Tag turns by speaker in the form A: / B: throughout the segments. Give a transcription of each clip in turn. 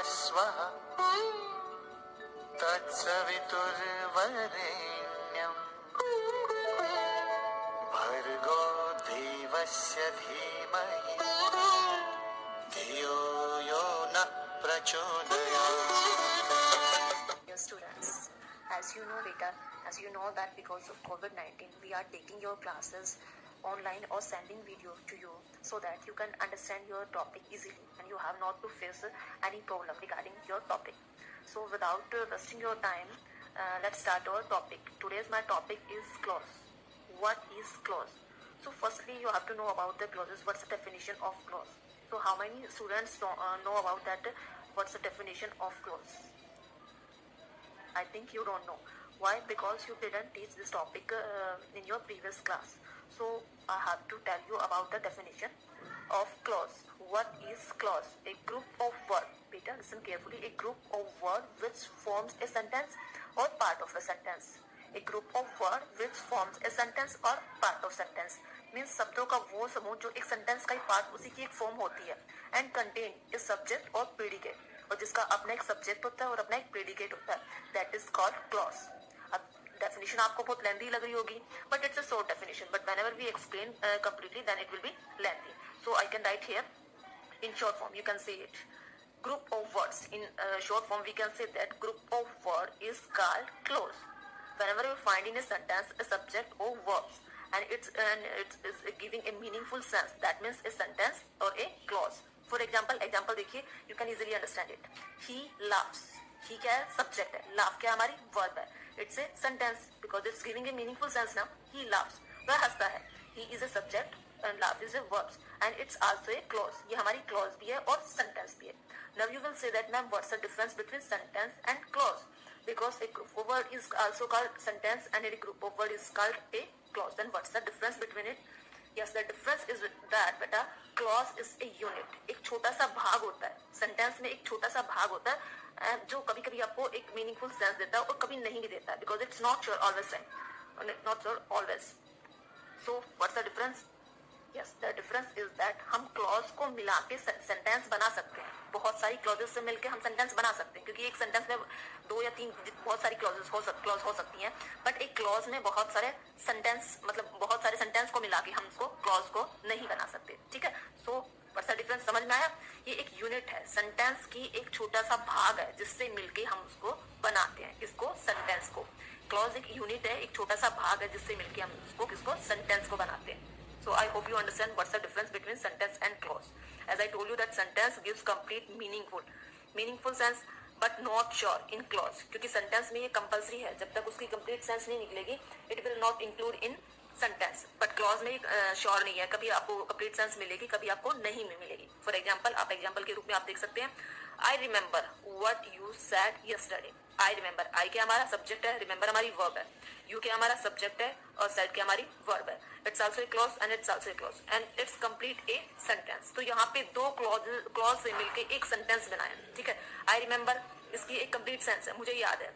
A: स्वः तत्सवितुर्वरेण्यम् भर्गो देवस्य धीमहि धियो यो नः प्रचोदयात्.
B: Dear students, as you know that because of COVID-19 we are taking your classes online or sending video to you so that you can understand your topic easily and you have not to face any problem regarding your topic. So without wasting your time, let's start our topic. Today's my topic is clause. What is clause? So firstly you have to know about the clauses. What's the definition of clause? So how many students know about that? What's the definition of clause? I think you don't know. Why? Because you didn't teach this topic in your previous class. So I have to tell you about the definition of clause. What is clause? A group of words. Beta, listen carefully. A group of words which forms a sentence or part of a sentence. A group of words which forms a sentence or part of sentence. Means शब्दों का वो समूह जो एक sentence का ही part उसी की एक फॉर्म होती है. And contain is subject or predicate. और जिसका अपना एक सब्जेक्ट होता है और अपना एक प्रेडिकेट होता है. That is called clause. अब डेफिनेशन आपको बहुत लेंथी लग रही होगी but it's a short definition. But whenever we explain completely then it will be lengthy. So I can write here in short form. You can say it group of words. In short form we can say that group of word is called clause. Whenever you find in a sentence a subject or verbs and it is giving a meaningful sense, that means a sentence or a clause. For example देखिए, you can easily understand it. He laughs. He क्या है? Subject है. Laugh क्या हमारी verb है. It's a sentence because it's giving a meaningful sense now. He laughs. वह हंसता है. He is a subject and laugh is a verb and it's also a clause. ये हमारी clause भी है और sentence भी है. Now you will say that ma'am, what's the difference between sentence and clause? Because a group of word is also called sentence and a group of word is called a clause. Then what's the difference between it? Yes, the difference is that बेटा clause is a unit. एक छोटा सा भाग होता है. sentence में एक छोटा सा भाग होता है जो कभी कभी आपको एक meaningful sense देता है और कभी नहीं भी देता है because it's not sure always time. Not sure always. So what's the difference? Yes, the difference is that हम clause को मिला के sentence बना सकते हैं. बहुत सारी clauses से मिलके हम sentence बना सकते हैं क्योंकि एक sentence में 2 या 3 बहुत सारी clauses हो सकती हैं. बट एक clause में बहुत सारे sentence मतलब बहुत सारे sentence को मिला के हम उसको clause को नहीं बना सकते. ठीक है. So what's the difference? समझ में आया? ये एक यूनिट है. sentence की एक छोटा सा भाग है जिससे मिलके हम उसको बनाते हैं. इसको sentence को. clause एक यूनिट है, एक छोटा सा भाग है जिससे मिलके हम उसको किसको sentence को बनाते हैं. So I hope you understand what's the difference between sentence and clause. As I told you that sentence gives complete meaningful sense but not sure in clause. क्योंकि sentence में ये compulsory है. जब तक उसकी complete sense नहीं निकलेगी, it will not include in sentence. But clause में sure नहीं है. कभी आपको complete sense मिलेगी, कभी आपको नहीं मिलेगी. For example, आप example के रूप में आप देख सकते हैं. I remember what you said yesterday. I remember. I क्या हमारा subject है, remember हमारी verb है. You क्या हमारा subject है और said क्या हमारी verb है. It's also a clause and it's also a clause and it's complete a sentence. तो यहाँ पे दो clause से मिलके एक sentence बनाया. ठीक है. I remember इसकी एक complete sense है. मुझे याद है.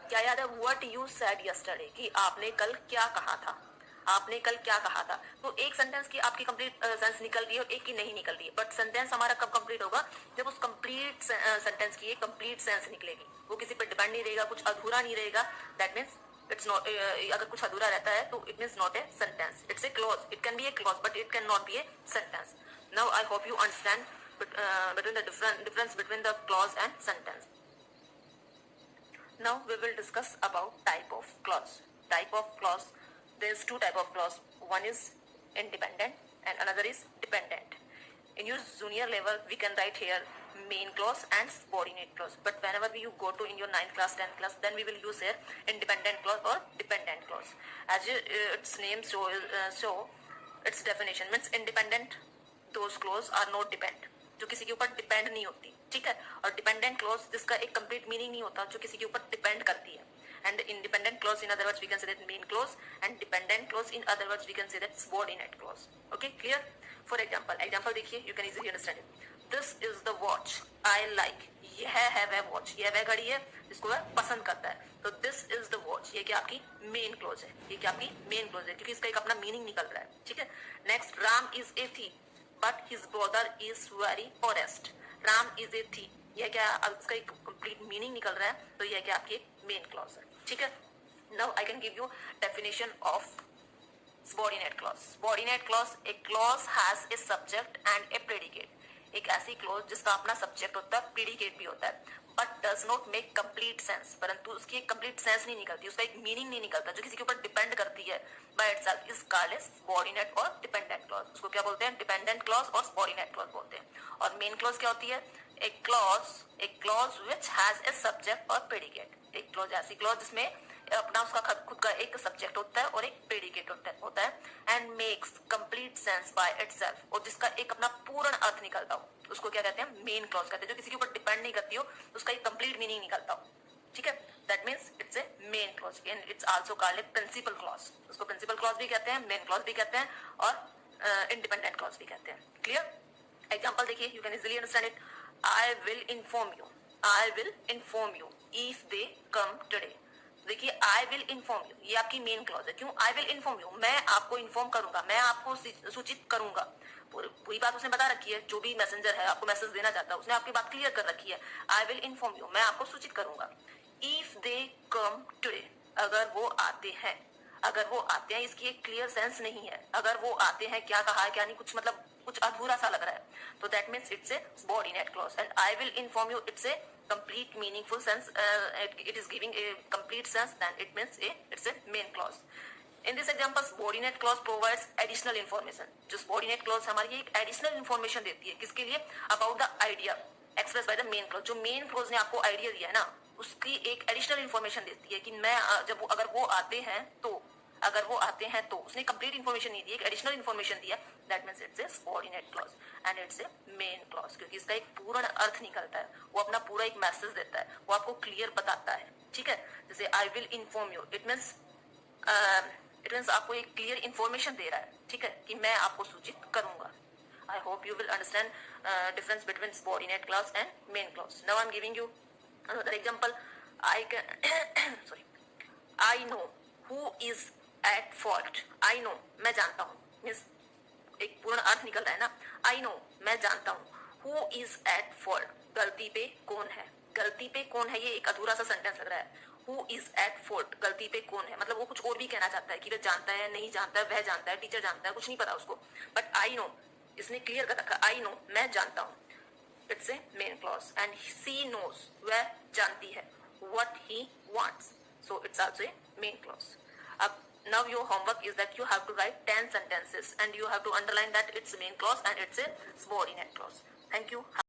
B: क्या याद है? What you said yesterday कि आपने कल क्या कहा था. आपने कल क्या कहा था. तो एक सेंटेंस की आपकी कंप्लीट सेंस निकल रही है और एक की नहीं निकल रही है. बट सेंटेंस हमारा कब कंप्लीट होगा? जब उस कंप्लीट सेंटेंस की एक कंप्लीट सेंस निकलेगी. वो किसी पर डिपेंड नहीं रहेगा, कुछ अधूरा नहीं रहेगा. That means it's not. अगर कुछ अधूरा रहता है तो it means not a sentence. It's a clause. It can be A clause but it can not be a sentence. Now I hope you understand between the difference between the clause and sentence. Now we will discuss about type of clause. Type of clause. There's two type of clause. One is independent and another is dependent. In your junior level, we can write here main clause and subordinate clause. But whenever you go to in your 9th class, 10th class, then we will use here independent clause or dependent clause. As its name show its definition means independent. Those clause are not depend. जो किसी के ऊपर depend नहीं होती. ठीक है. और dependent clause जिसका एक कंप्लीट मीनिंग नहीं होता, जो किसी के ऊपर डिपेंड करती है. And independent clause in other words we can say that main clause and dependent clause in other words we can say that subordinate clause. Okay, clear? For example देखिए, you can easily understand it. This is the watch I like. यह है वह watch. यह वह घड़ी है जिसको वह पसंद करता है. तो this is the watch. ये क्या आपकी main clause है. ये क्या आपकी main clause है क्योंकि इसका एक अपना मीनिंग निकल रहा है. ठीक है. Next, Ram is a thief but his brother is very honest. Ram is a thief यह क्या है, अब इसका एक कंप्लीट मीनिंग निकल रहा है, तो यह क्या आपकी मेन क्लॉज है, ठीक है। Now I can give you definition of subordinate clause. Subordinate clause, a clause has a subject and a predicate. एक ऐसी क्लोज जिसका अपना सब्जेक्ट होता है, प्रीडिकेट भी होता है, but does not make complete sense, परंतु उसकी एक कंप्लीट सेंस नहीं निकलती, उसका एक मीनिंग नहीं निकलता, जो किसी के ऊपर डिपेंड करती है by itself, is called as subordinate और डिपेंडेंट क्लॉज। उसको क्या बोलते हैं, डिपेंडेंट क्लॉज और सबऑर्डिनेट क्लॉज बोलते हैं। और मेन क्लॉज क्या होती है, एक clause which has a subject और प्रेडिकेट। एक क्लॉज ऐसी क्लॉज जिसमें अपना उसका खुद का एक सब्जेक्ट होता है और एक प्रेडिकेट होता है, and makes complete sense by itself, और जिसका एक अपना पूर्ण अर्थ निकलता हो, उसको क्या कहते हैं, मेन क्लॉज कहते हैं। जो किसी के ऊपर डिपेंड नहीं करती हो, उसका एक कंप्लीट मीनिंग निकलता हो, ठीक है, that means it's a main clause and it's also called a principal clause. उसको प्रिंसिपल क्लॉज भी कहते हैं, मेन क्लॉज भी कहते हैं, और इंडिपेंडेंट क्लॉज भी कहते हैं। क्लियर? एग्जाम्पल देखिए, you can easily understand it. I will inform you if they come today. देखिए, आई विल इन्फॉर्म यू, ये आपकी मेन क्लॉज है। क्यों? आई विल इन्फॉर्म यू, मैं आपको इन्फॉर्म करूंगा, मैं आपको सूचित करूंगा। पूरी बात उसने बता रखी है, जो भी मैसेंजर है आपको मैसेज देना चाहता है, उसने आपकी बात क्लियर कर रखी है। आई विल इन्फॉर्म यू, मैं आपको सूचित करूंगा। इफ दे कम टुडे, अगर वो आते हैं, इसकी एक क्लियर सेंस नहीं है। अगर वो आते हैं, क्या कहा है क्या नहीं, कुछ मतलब कुछ अधूरा सा लग रहा है, तो that means it's A subordinate clause. And I will inform you, it's a complete meaningful sense, it is giving a complete sense, then it means it's a main clause. In this example, subordinate clause provides additional information. जो subordinate clause हमारी एक additional information देती है, किसके लिए, about the idea expressed by the main clause। जो main clause ने आपको idea दिया है ना, उसकी एक additional information देती है कि मैं अगर वो आते हैं तो उसने कंप्लीट इन्फॉर्मेशन नहीं दी, एक एडिशनल इन्फॉर्मेशन दिया, that means it's a subordinate clause and it's a main clause, क्योंकि इसका एक पूर्ण अर्थ निकलता है, वो अपना पूरा एक मैसेज देता है, वो आपको क्लियर बताता है, ठीक है। जैसे I will inform you, it means आपको एक क्लियर इन्फॉर्मेशन दे रहा है, ठीक है, कि मैं आपको सूचित करूंगा। I hope you will understand difference between subordinate clause and main clause. Now I'm giving you another example. I know who is at fault. I know, मैं जानता हूँ, मीन्स एक पूर्ण अर्थ निकल रहा है ना। I know, मैं जानता हूँ। Who is at fault, गलती पे कौन है। गलती पे कौन है, ये एक अधूरा सा सेंटेंस लग रहा है। Who is at fault, गलती पे कौन है, मतलब वो कुछ और भी कहना चाहता है कि वह जानता है, नहीं जानता है, वह जानता है, टीचर जानता है, कुछ नहीं पता उसको, बट I know, इसने क्लियर कर रखा, I know, मैं जानता हूँ, it's a main clause. And she knows, वह जानती है, what he wants, so it's also a main clause. अब now your homework is that you have to write 10 sentences and you have to underline that it's main clause and it's a subordinate clause. Thank you.